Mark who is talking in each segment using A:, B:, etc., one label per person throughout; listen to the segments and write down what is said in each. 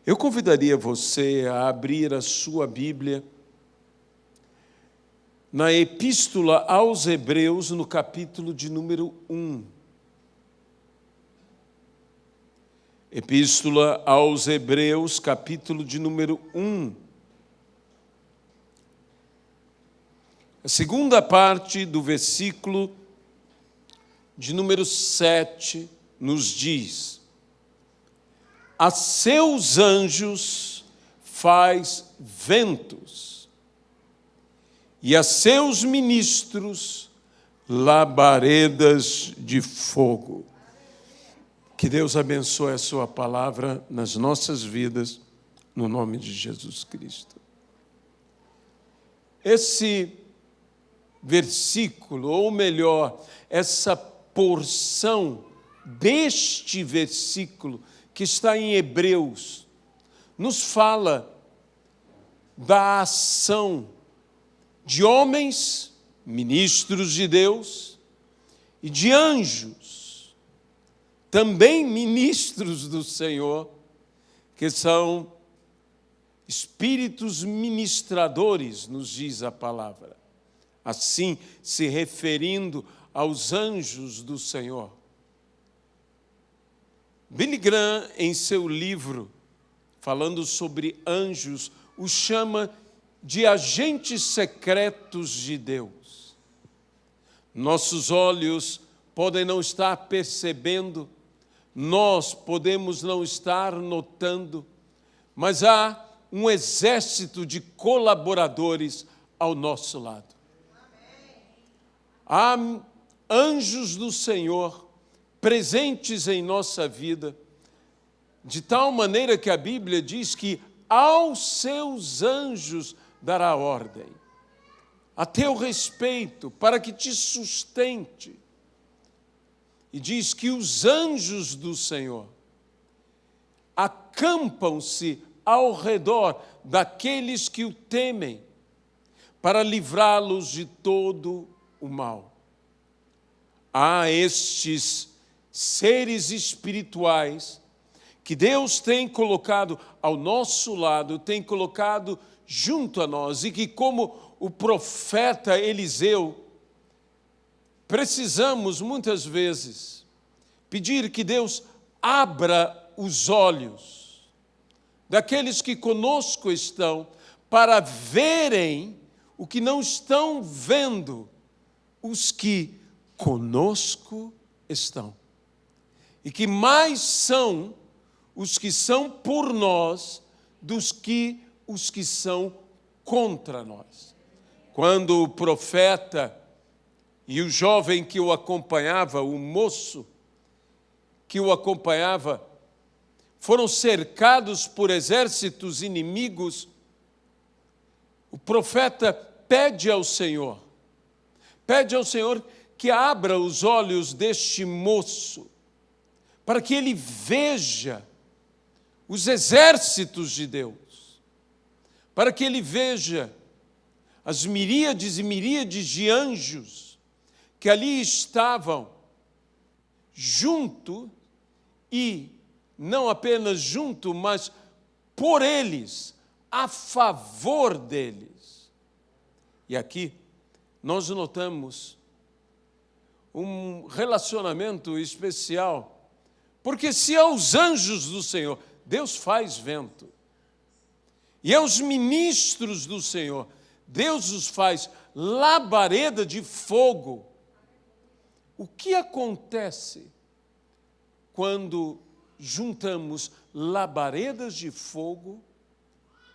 A: Eu convidaria você a abrir a sua Bíblia na Epístola aos Hebreus, no capítulo de número 1. Epístola aos Hebreus, capítulo de número 1. A segunda parte do versículo de número 7 nos diz: a seus anjos faz ventos, e a seus ministros labaredas de fogo. Que Deus abençoe a sua palavra nas nossas vidas, no nome de Jesus Cristo. Esse versículo, ou melhor, essa porção deste versículo que está em Hebreus, nos fala da ação de homens, ministros de Deus, e de anjos, também ministros do Senhor, que são espíritos ministradores, nos diz a palavra, assim se referindo aos anjos do Senhor. Billy Graham, em seu livro, falando sobre anjos, os chama de agentes secretos de Deus. Nossos olhos podem não estar percebendo, nós podemos não estar notando, mas há um exército de colaboradores ao nosso lado. Há anjos do Senhor presentes em nossa vida, de tal maneira que a Bíblia diz que aos seus anjos dará ordem, a teu respeito, para que te sustente. E diz que os anjos do Senhor acampam-se ao redor daqueles que o temem, para livrá-los de todo o mal. Há estes seres espirituais que Deus tem colocado ao nosso lado, tem colocado junto a nós, e que, como o profeta Eliseu, precisamos muitas vezes pedir que Deus abra os olhos daqueles que conosco estão, para verem o que não estão vendo os que conosco estão. E que mais são os que são por nós dos que os que são contra nós. Quando o profeta e o jovem que o acompanhava, o moço que o acompanhava, foram cercados por exércitos inimigos, o profeta pede ao Senhor que abra os olhos deste moço, para que ele veja os exércitos de Deus, para que ele veja as miríades e miríades de anjos que ali estavam junto, e não apenas junto, mas por eles, a favor deles. E aqui nós notamos um relacionamento especial, porque se aos anjos do Senhor Deus faz vento, e aos ministros do Senhor Deus os faz labareda de fogo, o que acontece quando juntamos labaredas de fogo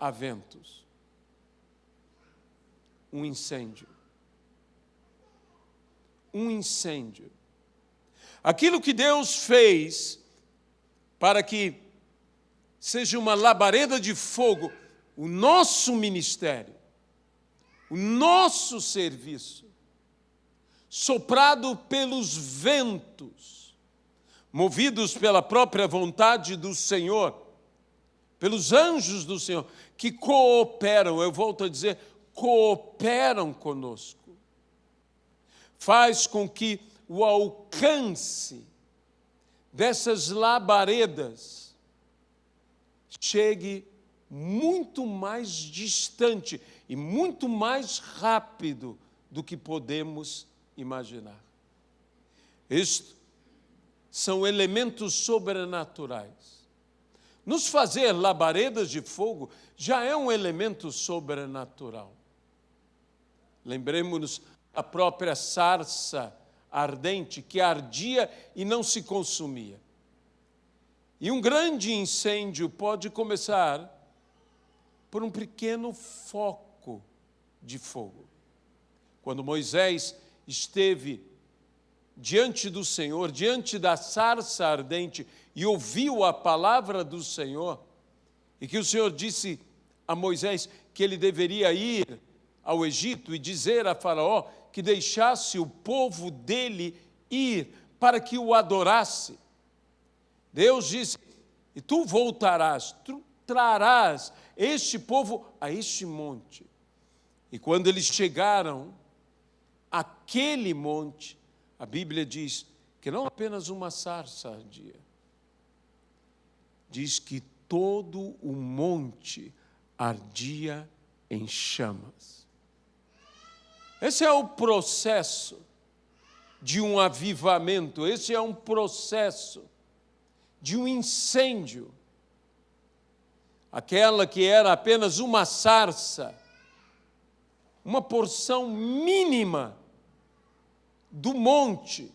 A: a ventos? Um incêndio. Um incêndio. Aquilo que Deus fez para que seja uma labareda de fogo, o nosso ministério, o nosso serviço, soprado pelos ventos, movidos pela própria vontade do Senhor, pelos anjos do Senhor, que cooperam, eu volto a dizer, cooperam conosco, faz com que o alcance dessas labaredas chegue muito mais distante e muito mais rápido do que podemos imaginar. Estes são elementos sobrenaturais. Nos fazer labaredas de fogo já é um elemento sobrenatural. Lembremos-nos da própria sarça ardente que ardia e não se consumia. E um grande incêndio pode começar por um pequeno foco de fogo. Quando Moisés esteve diante do Senhor, diante da sarça ardente, e ouviu a palavra do Senhor, e que o Senhor disse a Moisés que ele deveria ir ao Egito e dizer a Faraó que deixasse o povo dele ir para que o adorasse. Deus disse: e tu voltarás, tu trarás este povo a este monte. E quando eles chegaram àquele monte, a Bíblia diz que não apenas uma sarça ardia, diz que todo o monte ardia em chamas. Esse é o processo de um avivamento, esse é um processo de um incêndio. Aquela que era apenas uma sarça, uma porção mínima do monte,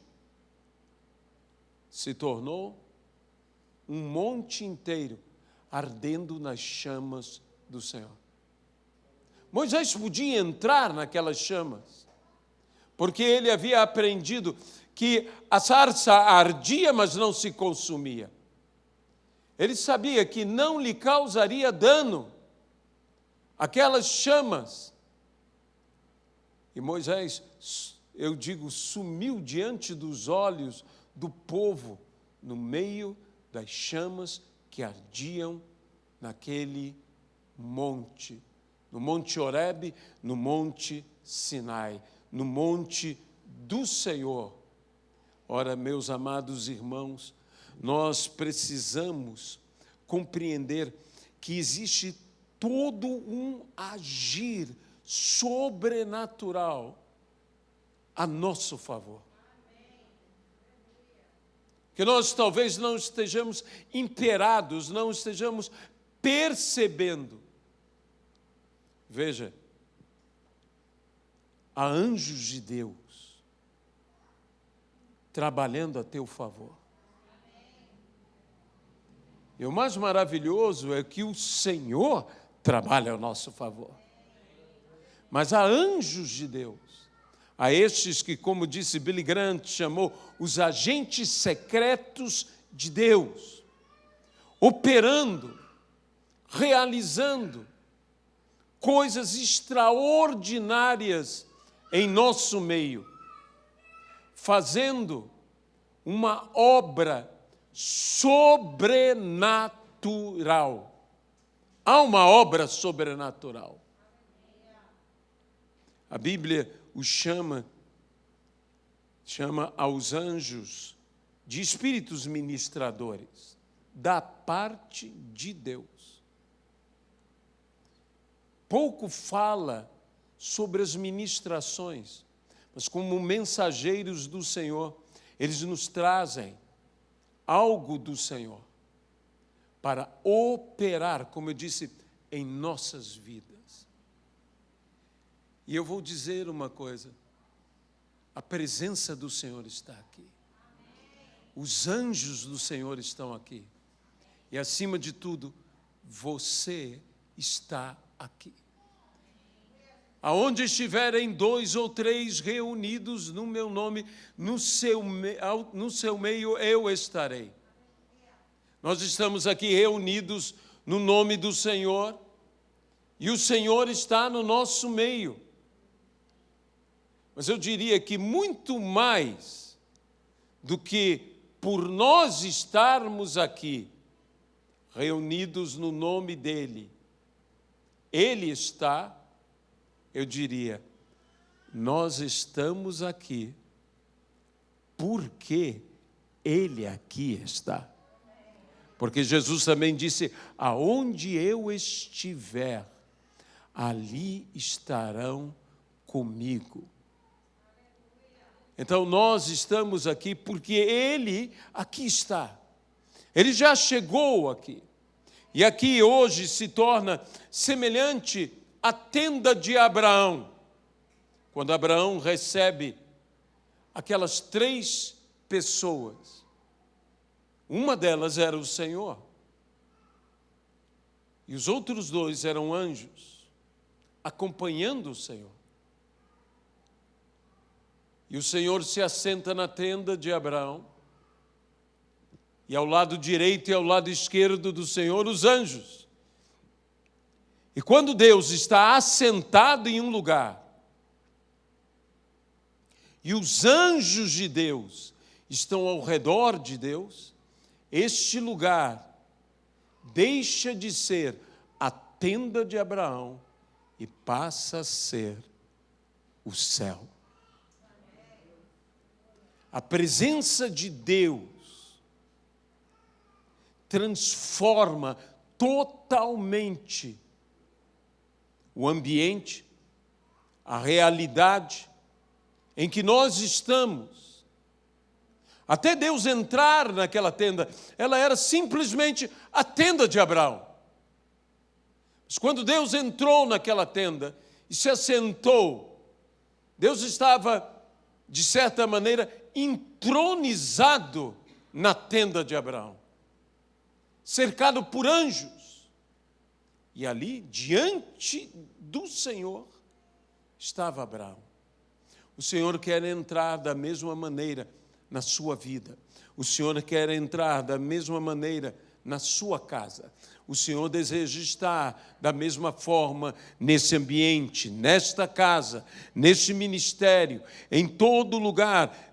A: se tornou um monte inteiro ardendo nas chamas do Senhor. Moisés podia entrar naquelas chamas, porque ele havia aprendido que a sarça ardia, mas não se consumia. Ele sabia que não lhe causaria dano aquelas chamas. E Moisés, eu digo, sumiu diante dos olhos do povo, no meio das chamas que ardiam naquele monte. No Monte Horebe, no Monte Sinai, no Monte do Senhor. Ora, meus amados irmãos, nós precisamos compreender que existe todo um agir sobrenatural a nosso favor. Que nós talvez não estejamos inteirados, não estejamos percebendo. Veja, há anjos de Deus trabalhando a teu favor. E o mais maravilhoso é que o Senhor trabalha ao nosso favor. Mas há anjos de Deus, a estes que, como disse Billy Graham, chamou os agentes secretos de Deus, operando, realizando coisas extraordinárias em nosso meio, fazendo uma obra sobrenatural. Há uma obra sobrenatural. A Bíblia os chama aos anjos de espíritos ministradores, da parte de Deus. Pouco fala sobre as ministrações, mas como mensageiros do Senhor, eles nos trazem algo do Senhor para operar, como eu disse, em nossas vidas. E eu vou dizer uma coisa, a presença do Senhor está aqui. Os anjos do Senhor estão aqui. E acima de tudo, você está aqui. Aonde estiverem 2 ou 3 reunidos no meu nome, no seu meio eu estarei. Nós estamos aqui reunidos no nome do Senhor, e o Senhor está no nosso meio. Mas eu diria que muito mais do que por nós estarmos aqui, reunidos no nome dEle, Ele está, eu diria, nós estamos aqui porque Ele aqui está. Porque Jesus também disse: aonde eu estiver, ali estarão comigo. Então nós estamos aqui porque Ele aqui está. Ele já chegou aqui. E aqui hoje se torna semelhante à tenda de Abraão. Quando Abraão recebe aquelas 3 pessoas, uma delas era o Senhor. E os outros 2 eram anjos, acompanhando o Senhor. E o Senhor se assenta na tenda de Abraão. E ao lado direito e ao lado esquerdo do Senhor, os anjos. E quando Deus está assentado em um lugar, e os anjos de Deus estão ao redor de Deus, este lugar deixa de ser a tenda de Abraão e passa a ser o céu. A presença de Deus transforma totalmente o ambiente, a realidade em que nós estamos. Até Deus entrar naquela tenda, ela era simplesmente a tenda de Abraão. Mas quando Deus entrou naquela tenda e se assentou, Deus estava, de certa maneira, entronizado na tenda de Abraão, cercado por anjos. E ali, diante do Senhor, estava Abraão. O Senhor quer entrar da mesma maneira na sua vida. O Senhor quer entrar da mesma maneira na sua casa. O Senhor deseja estar da mesma forma nesse ambiente, nesta casa, neste ministério, em todo lugar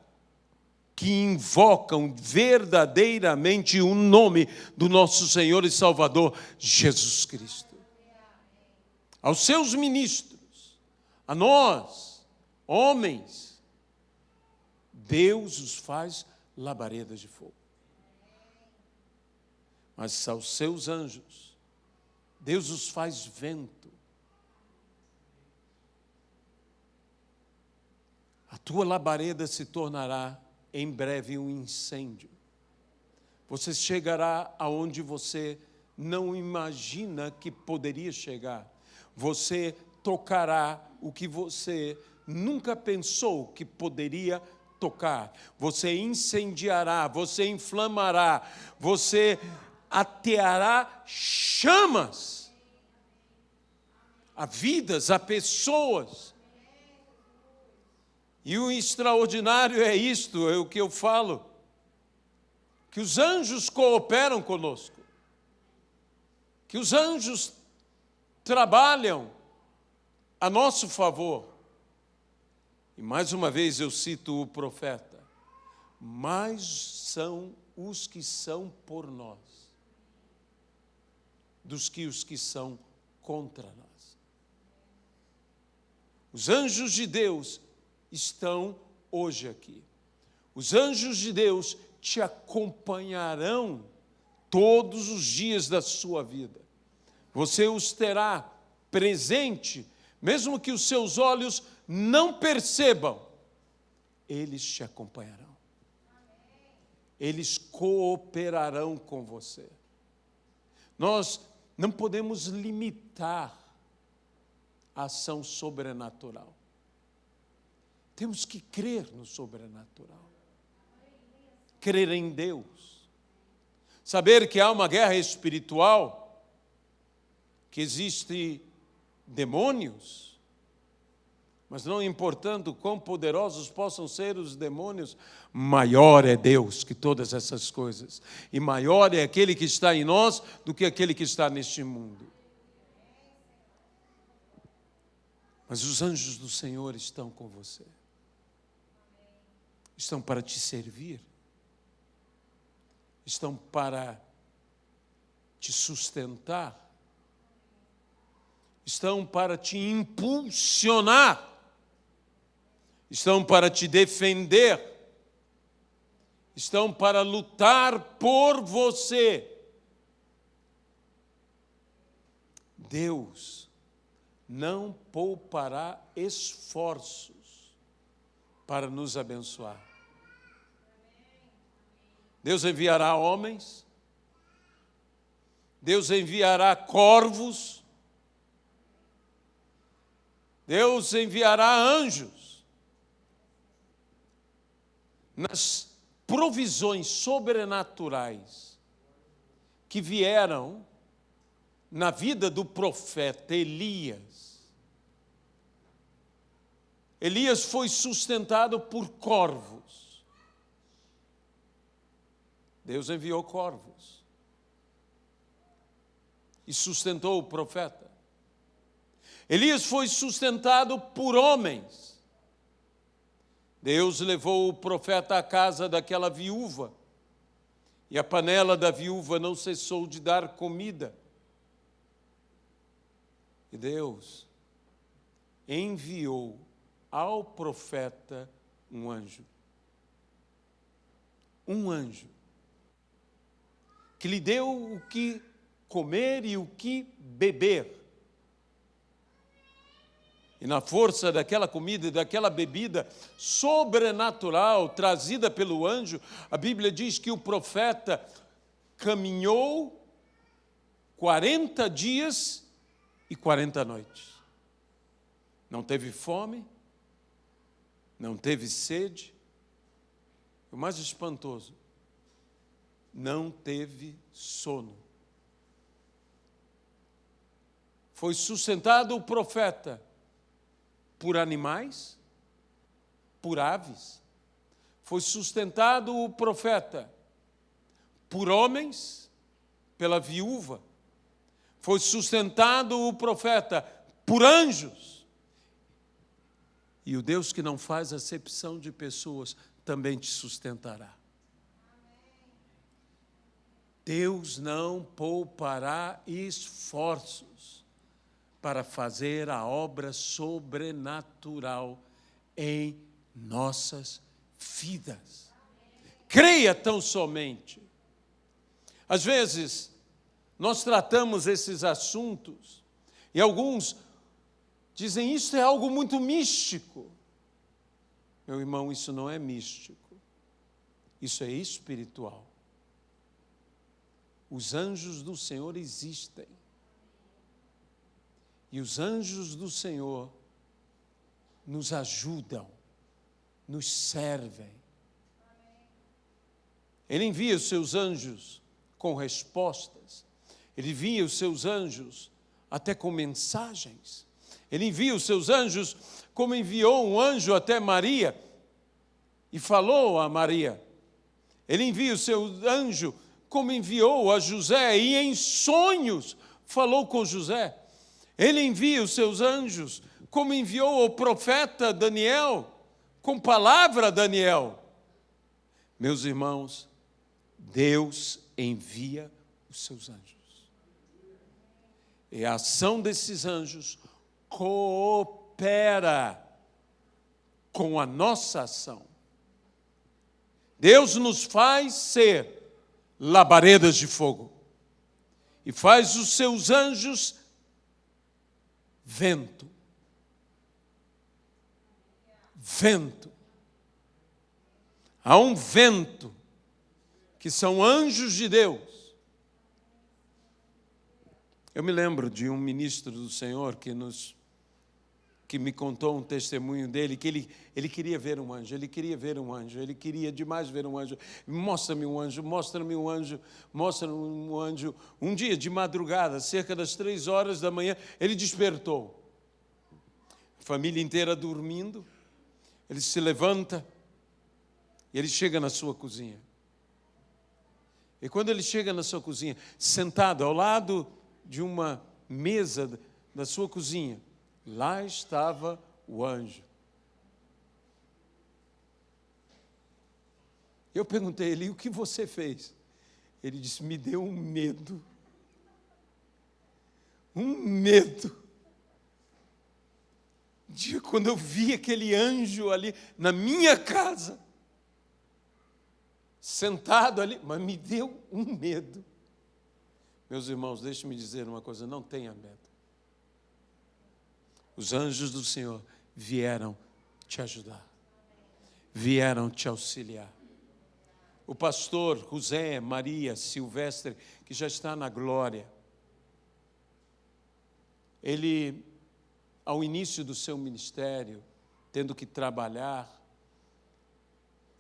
A: que invocam verdadeiramente o nome do nosso Senhor e Salvador, Jesus Cristo. Aos seus ministros, a nós, homens, Deus os faz labaredas de fogo. Mas aos seus anjos, Deus os faz vento. A tua labareda se tornará em breve um incêndio. Você chegará aonde você não imagina que poderia chegar. Você tocará o que você nunca pensou que poderia tocar. Você incendiará, você inflamará, você ateará chamas a vidas, a pessoas. E o extraordinário é isto, é o que eu falo, que os anjos cooperam conosco, que os anjos trabalham a nosso favor. E mais uma vez eu cito o profeta: mais são os que são por nós dos que os que são contra nós. Os anjos de Deus estão hoje aqui. Os anjos de Deus te acompanharão todos os dias da sua vida. Você os terá presente, mesmo que os seus olhos não percebam, eles te acompanharão. Eles cooperarão com você. Nós não podemos limitar a ação sobrenatural. Temos que crer no sobrenatural. Crer em Deus. Saber que há uma guerra espiritual, que existem demônios, mas não importando quão poderosos possam ser os demônios, maior é Deus que todas essas coisas. E maior é aquele que está em nós do que aquele que está neste mundo. Mas os anjos do Senhor estão com você. Estão para te servir. Estão para te sustentar. Estão para te impulsionar. Estão para te defender. Estão para lutar por você. Deus não poupará esforços para nos abençoar. Deus enviará homens, Deus enviará corvos, Deus enviará anjos. Nas provisões sobrenaturais que vieram na vida do profeta Elias. Elias foi sustentado por corvos. Deus enviou corvos e sustentou o profeta. Elias foi sustentado por homens. Deus levou o profeta à casa daquela viúva, e a panela da viúva não cessou de dar comida. E Deus enviou ao profeta um anjo. Um anjo que lhe deu o que comer e o que beber. E na força daquela comida e daquela bebida sobrenatural trazida pelo anjo, a Bíblia diz que o profeta caminhou 40 dias e 40 noites. Não teve fome, não teve sede. O mais espantoso, não teve sono. Foi sustentado o profeta por animais, por aves. Foi sustentado o profeta por homens, pela viúva. Foi sustentado o profeta por anjos. E o Deus que não faz acepção de pessoas também te sustentará. Deus não poupará esforços para fazer a obra sobrenatural em nossas vidas. Creia tão somente. Às vezes, nós tratamos esses assuntos e alguns dizem, isso é algo muito místico. Meu irmão, isso não é místico. Isso é espiritual. Os anjos do Senhor existem. E os anjos do Senhor nos ajudam, nos servem. Ele envia os seus anjos com respostas. Ele envia os seus anjos até com mensagens. Ele envia os seus anjos como enviou um anjo até Maria e falou a Maria. Ele envia o seu anjo como enviou a José e em sonhos falou com José. Ele envia os seus anjos, como enviou o profeta Daniel, com palavra a Daniel. Meus irmãos, Deus envia os seus anjos. E a ação desses anjos coopera com a nossa ação. Deus nos faz ser labaredas de fogo e faz os seus anjos vento. Vento. Há um vento que são anjos de Deus. Eu me lembro de um ministro do Senhor que me contou um testemunho dele, que ele queria ver um anjo, ele queria demais ver um anjo. Mostra-me um anjo, mostra-me um anjo, mostra-me um anjo. Um dia, de madrugada, cerca das 3 horas da manhã, ele despertou. A família inteira dormindo, ele se levanta e ele chega na sua cozinha. E quando ele chega na sua cozinha, sentado ao lado de uma mesa da sua cozinha, lá estava o anjo. Eu perguntei a ele, o que você fez? Ele disse, me deu um medo. Um medo. De quando eu vi aquele anjo ali na minha casa, sentado ali, mas me deu um medo. Meus irmãos, deixe-me dizer uma coisa, não tenha medo. Os anjos do Senhor vieram te ajudar, vieram te auxiliar. O pastor José Maria Silvestre, que já está na glória, ele, ao início do seu ministério, tendo que trabalhar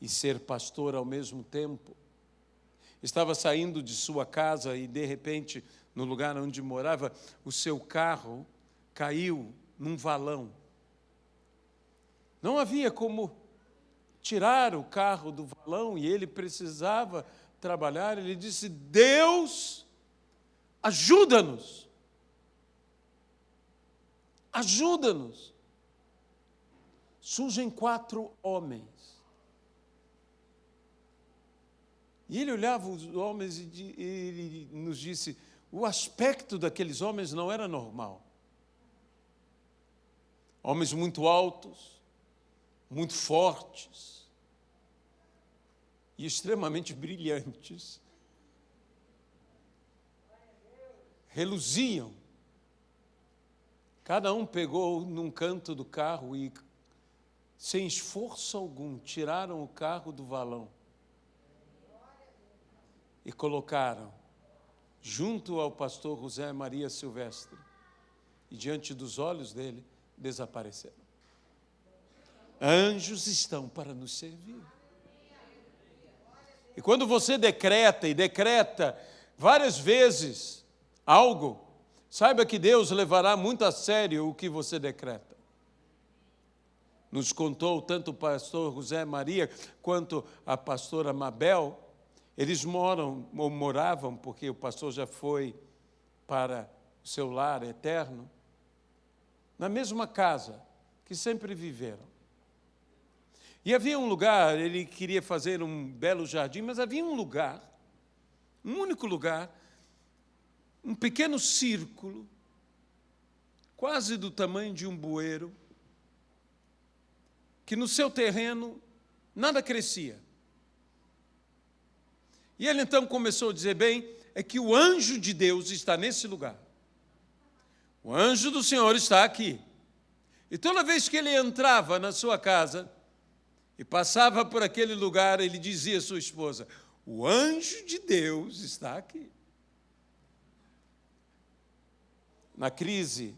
A: e ser pastor ao mesmo tempo, estava saindo de sua casa e, de repente, no lugar onde morava, o seu carro caiu num valão. Não havia como tirar o carro do valão e ele precisava trabalhar. Ele disse: Deus, ajuda-nos. Ajuda-nos. Surgem 4 homens. E ele olhava os homens e ele nos disse: o aspecto daqueles homens não era normal. Homens muito altos, muito fortes e extremamente brilhantes. Reluziam. Cada um pegou num canto do carro e, sem esforço algum, tiraram o carro do valão e colocaram junto ao pastor José Maria Silvestre, e diante dos olhos dele desapareceram. Anjos estão para nos servir. E quando você decreta e decreta várias vezes algo, saiba que Deus levará muito a sério o que você decreta. Nos contou tanto o pastor José Maria quanto a pastora Mabel. Eles moravam, porque o pastor já foi para o seu lar eterno, na mesma casa que sempre viveram. E havia um lugar, ele queria fazer um belo jardim, mas havia um lugar, um único lugar, um pequeno círculo, quase do tamanho de um bueiro, que no seu terreno nada crescia. E ele então começou a dizer: bem, é que o anjo de Deus está nesse lugar. O anjo do Senhor está aqui. E toda vez que ele entrava na sua casa e passava por aquele lugar, ele dizia à sua esposa: o anjo de Deus está aqui. Na crise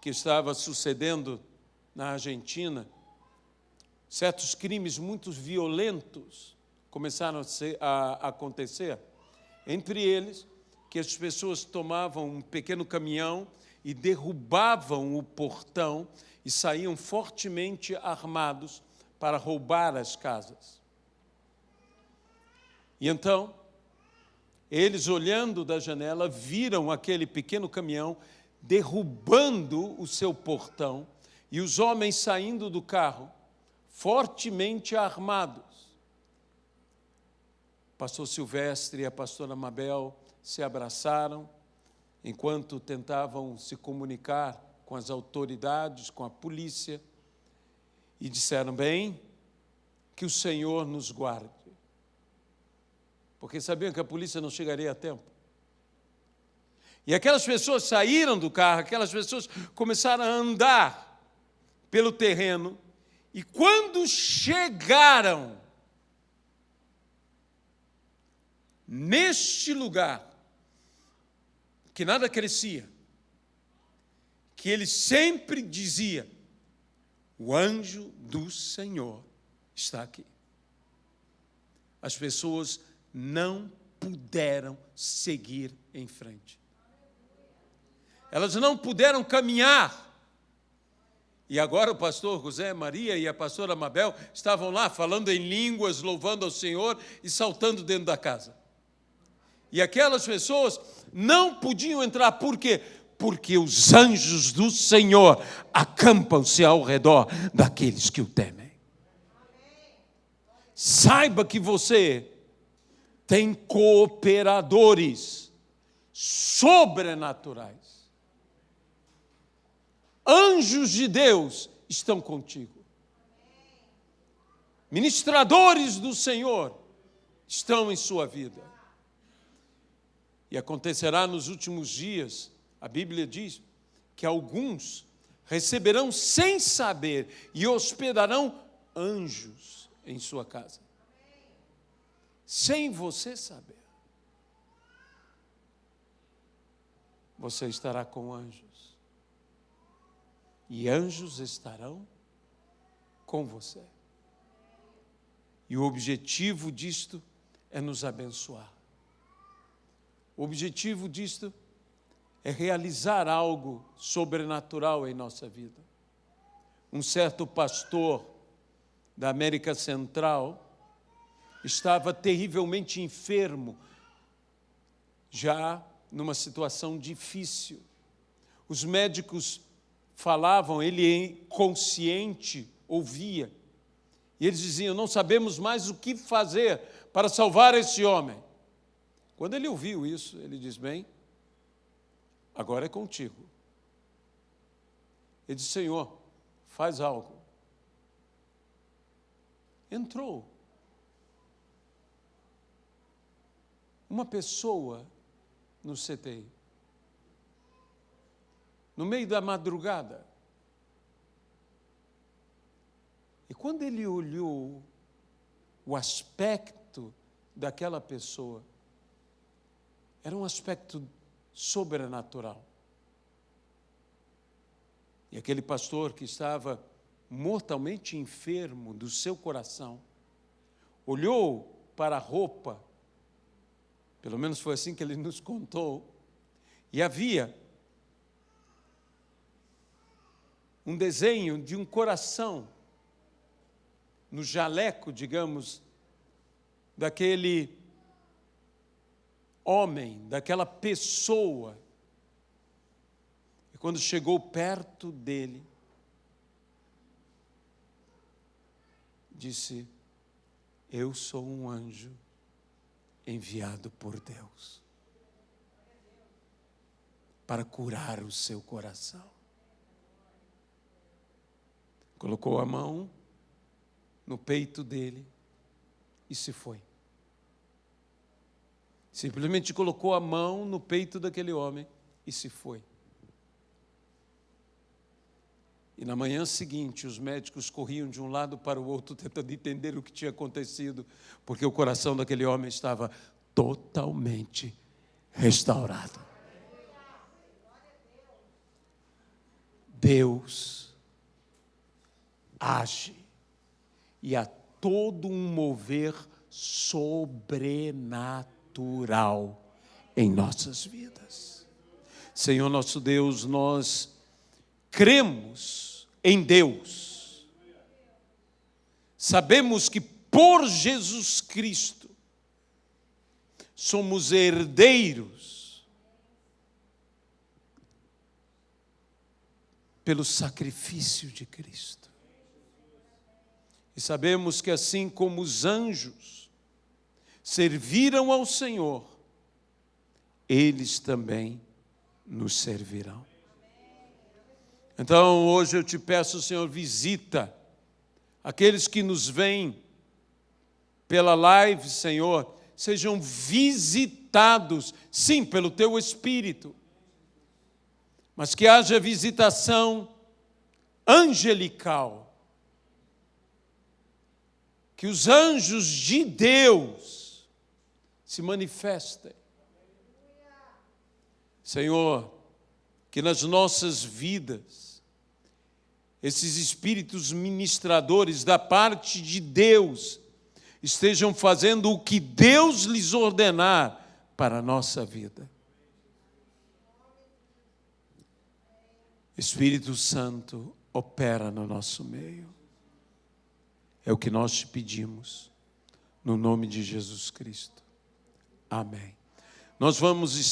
A: que estava sucedendo na Argentina, certos crimes muito violentos começaram a acontecer. Entre eles, que as pessoas tomavam um pequeno caminhão e derrubavam o portão e saíam fortemente armados para roubar as casas. E então, eles, olhando da janela, viram aquele pequeno caminhão derrubando o seu portão e os homens saindo do carro, fortemente armados. O pastor Silvestre e a pastora Mabel se abraçaram enquanto tentavam se comunicar com as autoridades, com a polícia, e disseram: bem, que o Senhor nos guarde. Porque sabiam que a polícia não chegaria a tempo. E aquelas pessoas saíram do carro, aquelas pessoas começaram a andar pelo terreno, e quando chegaram neste lugar, que nada crescia, que ele sempre dizia: o anjo do Senhor está aqui. As pessoas não puderam seguir em frente. Elas não puderam caminhar. E agora o pastor José Maria e a pastora Mabel estavam lá falando em línguas, louvando ao Senhor e saltando dentro da casa. E aquelas pessoas não podiam entrar. Por quê? Porque os anjos do Senhor acampam-se ao redor daqueles que o temem. Saiba que você tem cooperadores sobrenaturais. Anjos de Deus estão contigo. Ministradores do Senhor estão em sua vida. E acontecerá nos últimos dias, a Bíblia diz, que alguns receberão sem saber e hospedarão anjos em sua casa. Sem você saber. Você estará com anjos. E anjos estarão com você. E o objetivo disto é nos abençoar. O objetivo disto é realizar algo sobrenatural em nossa vida. Um certo pastor da América Central estava terrivelmente enfermo, já numa situação difícil. Os médicos falavam, ele inconsciente ouvia. E eles diziam, não sabemos mais o que fazer para salvar esse homem. Quando ele ouviu isso, ele disse, bem, agora é contigo. Ele disse, Senhor, faz algo. Entrou uma pessoa no CTI, no meio da madrugada. E quando ele olhou o aspecto daquela pessoa, era um aspecto sobrenatural. E aquele pastor que estava mortalmente enfermo do seu coração, olhou para a roupa, pelo menos foi assim que ele nos contou, e havia um desenho de um coração no jaleco, digamos, daquele homem, daquela pessoa. E quando chegou perto dele, disse, eu sou um anjo enviado por Deus para curar o seu coração. Colocou a mão no peito dele e se foi. Simplesmente colocou a mão no peito daquele homem e se foi. E na manhã seguinte, os médicos corriam de um lado para o outro, tentando entender o que tinha acontecido, porque o coração daquele homem estava totalmente restaurado. Deus age e há todo um mover sobrenatural em nossas vidas. Senhor nosso Deus, nós cremos em Deus. Sabemos que por Jesus Cristo somos herdeiros pelo sacrifício de Cristo. E sabemos que assim como os anjos serviram ao Senhor, eles também nos servirão. Então, hoje eu te peço, Senhor, visita aqueles que nos veem pela live, Senhor, sejam visitados, sim, pelo Teu Espírito, mas que haja visitação angelical, que os anjos de Deus se manifestem. Senhor, que nas nossas vidas, esses espíritos ministradores da parte de Deus estejam fazendo o que Deus lhes ordenar para a nossa vida. Espírito Santo, opera no nosso meio. É o que nós te pedimos, no nome de Jesus Cristo. Amém. Nós vamos estar